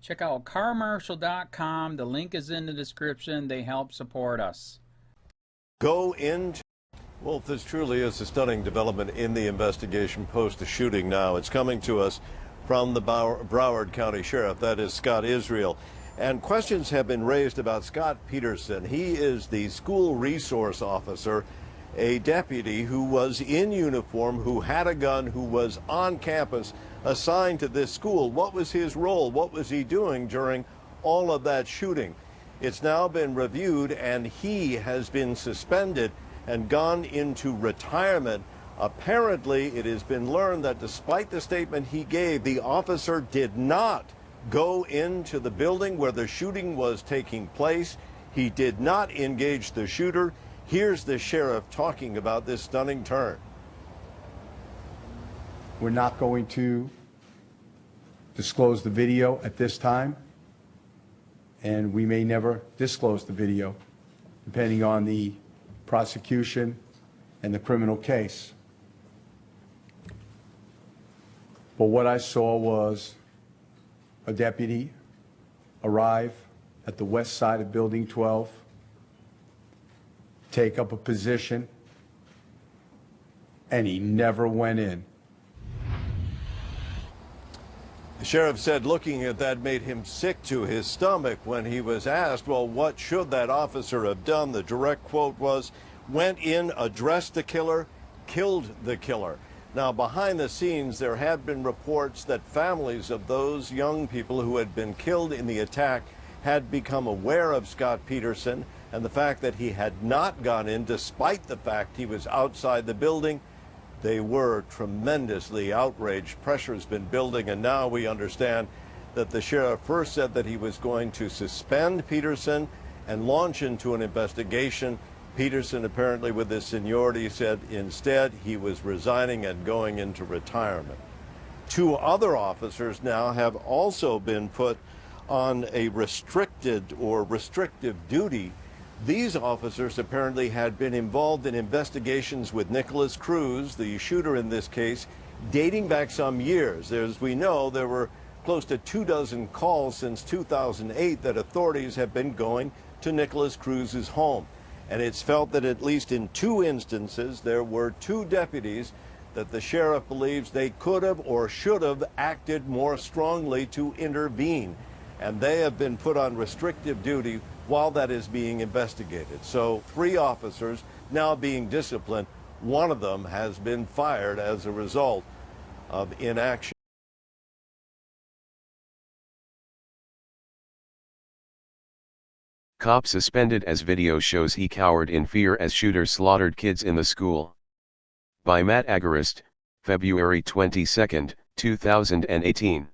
Check out carmarshal.com. The link is in the description. They help support us. Go into... Well, this truly is a stunning development in the investigation post the shooting now. It's coming to us from the Broward County Sheriff, that is Scott Israel. And questions have been raised about Scott Peterson. He is the school resource officer, a deputy who was in uniform, who had a gun, who was on campus assigned to this school. What was his role? What was he doing during all of that shooting? It's now been reviewed, and he has been suspended and gone into retirement. Apparently, it has been learned that despite the statement he gave, the officer did not go into the building where the shooting was taking place. He did not engage the shooter. Here's the sheriff talking about this stunning turn. We're not going to disclose the video at this time, and we may never disclose the video, depending on the prosecution and the criminal case. But what I saw was a deputy arrive at the west side of Building 12, take up a position, and he never went in. The sheriff said looking at that made him sick to his stomach when he was asked, well, what should that officer have done? The direct quote was, went in, addressed the killer, killed the killer. Now, behind the scenes, there have been reports that families of those young people who had been killed in the attack had become aware of Scott Peterson and the fact that he had not gone in, despite the fact he was outside the building. They were tremendously outraged. Pressure has been building, and now we understand that the sheriff first said that he was going to suspend Peterson and launch into an investigation. Peterson, apparently with his seniority, said instead he was resigning and going into retirement. Two other officers now have also been put on a restricted or restrictive duty. These officers apparently had been involved in investigations with Nicholas Cruz, the shooter in this case, dating back some years. As we know, there were close to 24 calls since 2008 that authorities have been going to Nicholas Cruz's home. And it's felt that at least in 2 instances, there were 2 deputies that the sheriff believes they could have or should have acted more strongly to intervene. And they have been put on restrictive duty while that is being investigated. So 3 officers now being disciplined. One of them has been fired as a result of inaction. Cop suspended as video shows he cowered in fear as shooter slaughtered kids in the school. By Matt Agarist, February 22, 2018.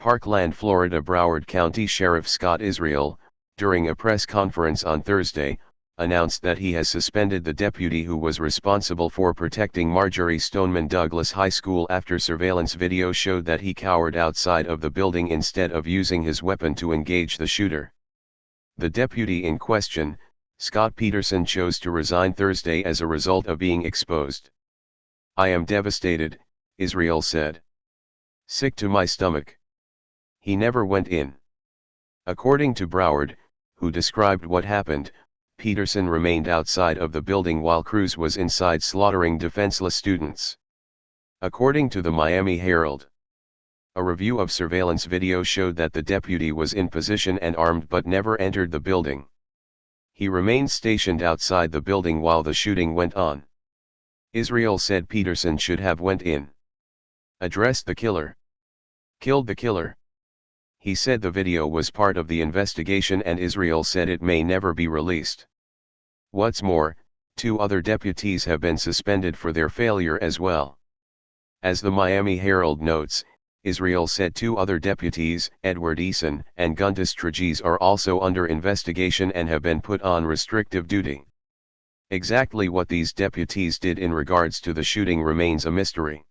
Parkland, Florida. Broward County Sheriff Scott Israel, during a press conference on Thursday, announced that he has suspended the deputy who was responsible for protecting Marjory Stoneman Douglas High School after surveillance video showed that he cowered outside of the building instead of using his weapon to engage the shooter. The deputy in question, Scott Peterson, chose to resign Thursday as a result of being exposed. "I am devastated," Israel said. "Sick to my stomach." He never went in. According to Broward, who described what happened, Peterson remained outside of the building while Cruz was inside slaughtering defenseless students. According to the Miami Herald, a review of surveillance video showed that the deputy was in position and armed but never entered the building. He remained stationed outside the building while the shooting went on. Israel said Peterson should have went in, addressed the killer, killed the killer. He said the video was part of the investigation, and Israel said it may never be released. What's more, 2 other deputies have been suspended for their failure as well. As the Miami Herald notes, Israel said 2 other deputies, Edward Eason and Guntis Trages, are also under investigation and have been put on restrictive duty. Exactly what these deputies did in regards to the shooting remains a mystery.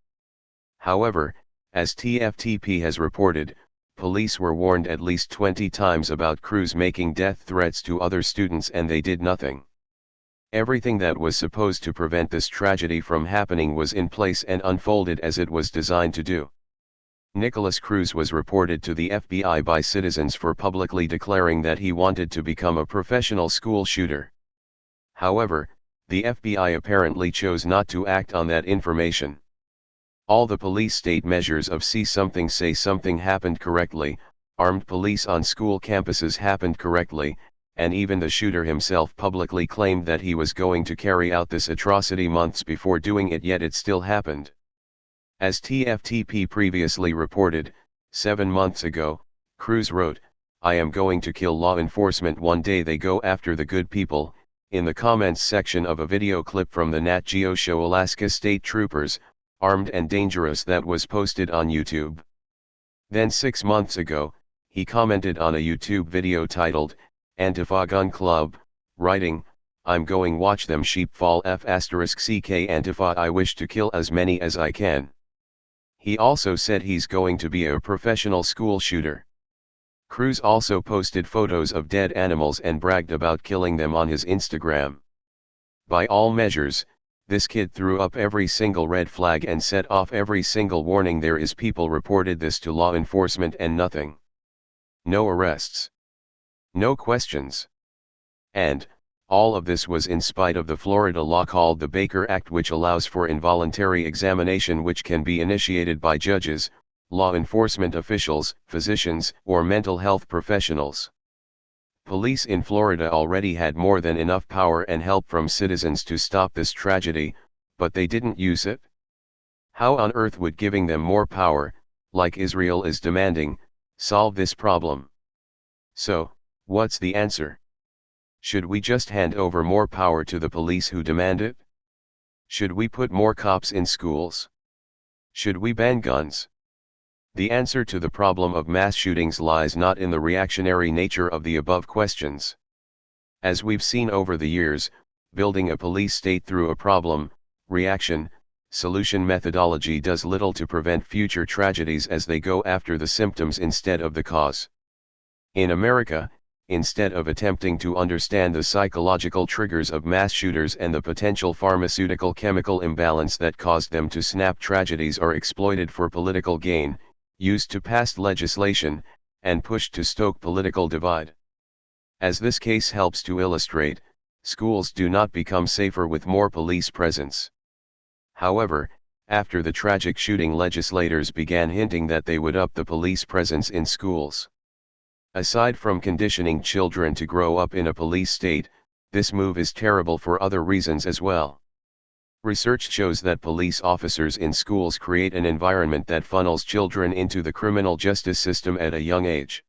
However, as TFTP has reported, police were warned at least 20 times about Cruz making death threats to other students and they did nothing. Everything that was supposed to prevent this tragedy from happening was in place and unfolded as it was designed to do. Nicholas Cruz was reported to the FBI by citizens for publicly declaring that he wanted to become a professional school shooter. However, the FBI apparently chose not to act on that information. All the police state measures of see something say something happened correctly, armed police on school campuses happened correctly, and even the shooter himself publicly claimed that he was going to carry out this atrocity months before doing it, yet it still happened. As TFTP previously reported, 7 months ago, Cruz wrote, "I am going to kill law enforcement one day, they go after the good people," in the comments section of a video clip from the Nat Geo show Alaska State Troopers, Armed and Dangerous, that was posted on YouTube. Then 6 months ago, he commented on a YouTube video titled, Antifa Gun Club, writing, "I'm going watch them sheep fall f*** CK Antifa, I wish to kill as many as I can." He also said he's going to be a professional school shooter. Cruz also posted photos of dead animals and bragged about killing them on his Instagram. By all measures, this kid threw up every single red flag and set off every single warning. There is people reported this to law enforcement and nothing. No arrests. No questions. And, all of this was in spite of the Florida law called the Baker Act, which allows for involuntary examination, which can be initiated by judges, law enforcement officials, physicians, or mental health professionals. Police in Florida already had more than enough power and help from citizens to stop this tragedy, but they didn't use it. How on earth would giving them more power, like Israel is demanding, solve this problem? So, what's the answer? Should we just hand over more power to the police who demand it? Should we put more cops in schools? Should we ban guns? The answer to the problem of mass shootings lies not in the reactionary nature of the above questions. As we've seen over the years, building a police state through a problem, reaction, solution methodology does little to prevent future tragedies, as they go after the symptoms instead of the cause. In America, instead of attempting to understand the psychological triggers of mass shooters and the potential pharmaceutical chemical imbalance that caused them to snap, tragedies are exploited for political gain, used to pass legislation, and pushed to stoke political divide. As this case helps to illustrate, schools do not become safer with more police presence. However, after the tragic shooting, legislators began hinting that they would up the police presence in schools. Aside from conditioning children to grow up in a police state, this move is terrible for other reasons as well. Research shows that police officers in schools create an environment that funnels children into the criminal justice system at a young age.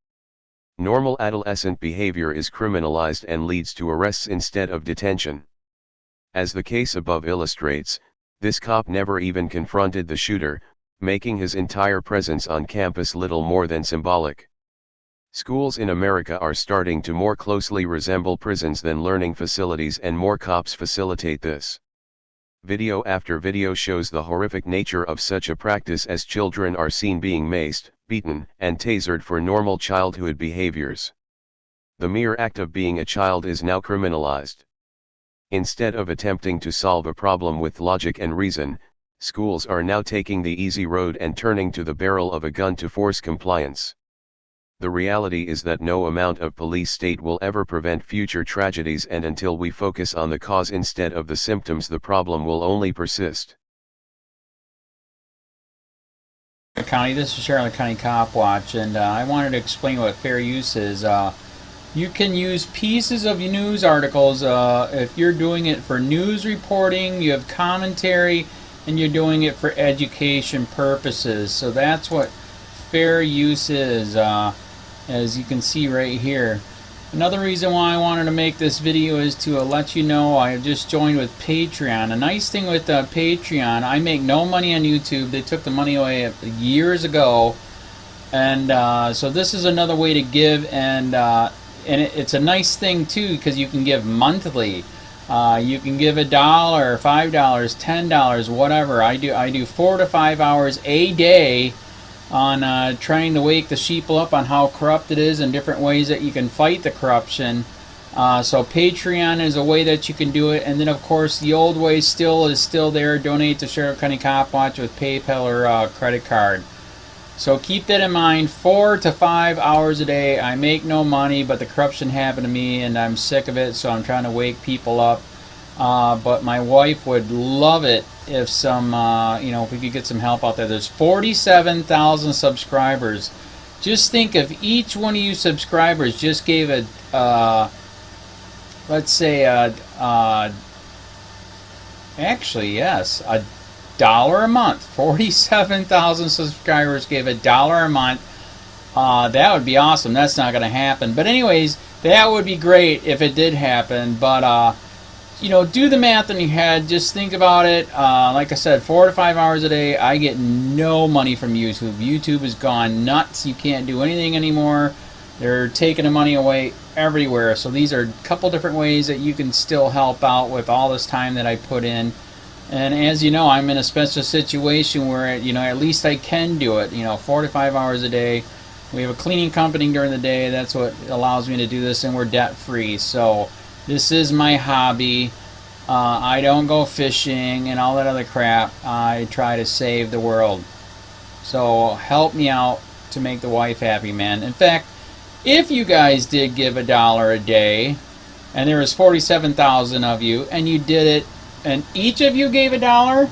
Normal adolescent behavior is criminalized and leads to arrests instead of detention. As the case above illustrates, this cop never even confronted the shooter, making his entire presence on campus little more than symbolic. Schools in America are starting to more closely resemble prisons than learning facilities, and more cops facilitate this. Video after video shows the horrific nature of such a practice, as children are seen being maced, beaten, and tasered for normal childhood behaviors. The mere act of being a child is now criminalized. Instead of attempting to solve a problem with logic and reason, schools are now taking the easy road and turning to the barrel of a gun to force compliance. The reality is that no amount of police state will ever prevent future tragedies, and until we focus on the cause instead of the symptoms, the problem will only persist. County, this is Charlotte County Cop Watch, and I wanted to explain what fair use is. You can use pieces of news articles if you're doing it for news reporting, you have commentary, and you're doing it for education purposes. So that's what fair use is, as you can see right here. Another reason why I wanted to make this video is to let you know I have just joined with Patreon. A nice thing with Patreon, I make no money on YouTube. They took the money away years ago, and so this is another way to give, and it's a nice thing too, because you can give monthly. You can give $1, $5, $10, whatever. I do 4 to 5 hours a day on trying to wake the sheeple up on how corrupt it is and different ways that you can fight the corruption. So Patreon is a way that you can do it, and then of course the old way is still there. Donate to Sheriff County Cop Watch with PayPal or credit card. So keep that in mind. 4 to 5 hours a day. I make no money, but the corruption happened to me, and I'm sick of it, so I'm trying to wake people up. But my wife would love it if some, if we could get some help out there. There's 47,000 subscribers. Just think if each one of you subscribers just gave a, let's say, actually, yes, $1 a month. 47,000 subscribers gave $1 a month. That would be awesome. That's not going to happen. But anyways, that would be great if it did happen. But, do the math in your head. Just think about it. Like I said, 4 to 5 hours a day. I get no money from YouTube. YouTube has gone nuts. You can't do anything anymore. They're taking the money away everywhere. So these are a couple different ways that you can still help out with all this time that I put in. And as you know, I'm in a special situation where, at least I can do it. 4 to 5 hours a day. We have a cleaning company during the day. That's what allows me to do this, and we're debt free. So this is my hobby. I don't go fishing and all that other crap. I try to save the world. So help me out to make the wife happy, man. In fact, if you guys did give $1 a day, and there was 47,000 of you, and you did it, and each of you gave $1,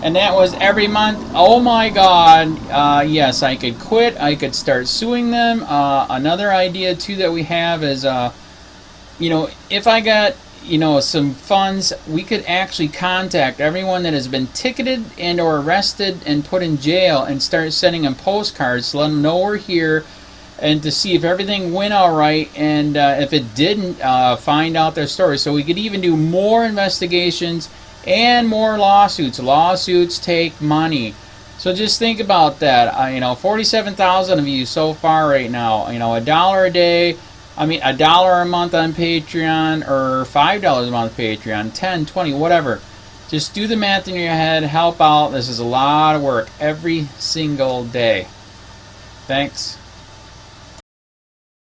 and that was every month, oh my God, yes, I could quit. I could start suing them. Another idea too that we have is, if I got, some funds, we could actually contact everyone that has been ticketed and or arrested and put in jail and start sending them postcards to let them know we're here, and to see if everything went all right, and if it didn't, find out their story. So we could even do more investigations and more lawsuits. Lawsuits take money. So just think about that. 47,000 of you so far right now. $1 a day. $1 a month on Patreon, or $5 a month Patreon, 10, 20, whatever. Just do the math in your head. Help out. This is a lot of work every single day. Thanks.